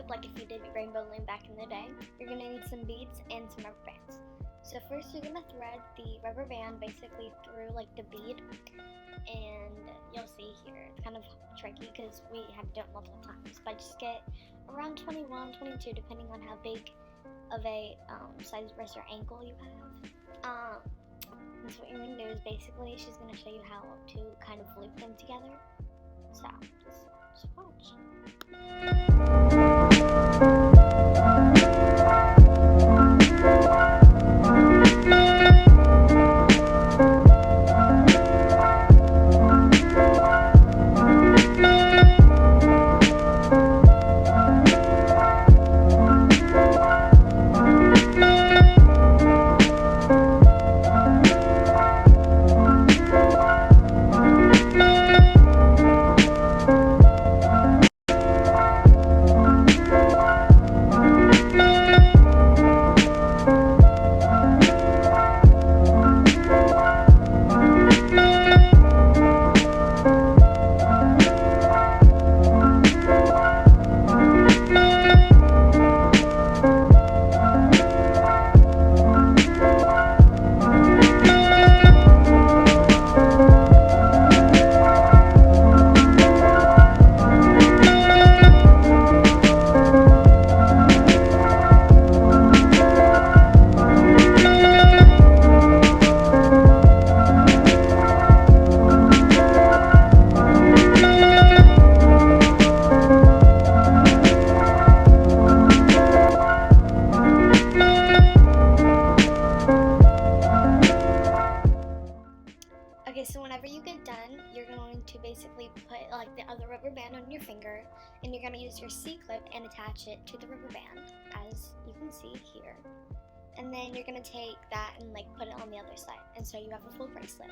clip like if you did rainbow loom back in the day. You're going to need some beads and some rubber bands. So first you're going to thread the rubber band basically through like the bead, and you'll see here it's kind of tricky because we had to do it multiple times, but just get around 21, 22 depending on how big of a size wrist or ankle you have. And so what you're going to do is basically she's going to show you how to kind of loop them together. So just watch. Okay, so whenever you get done, you're going to basically put like the other rubber band on your finger, and you're going to use your C-clip and attach it to the rubber band, as you can see here. And then you're going to take that and like put it on the other side, and so you have a full bracelet.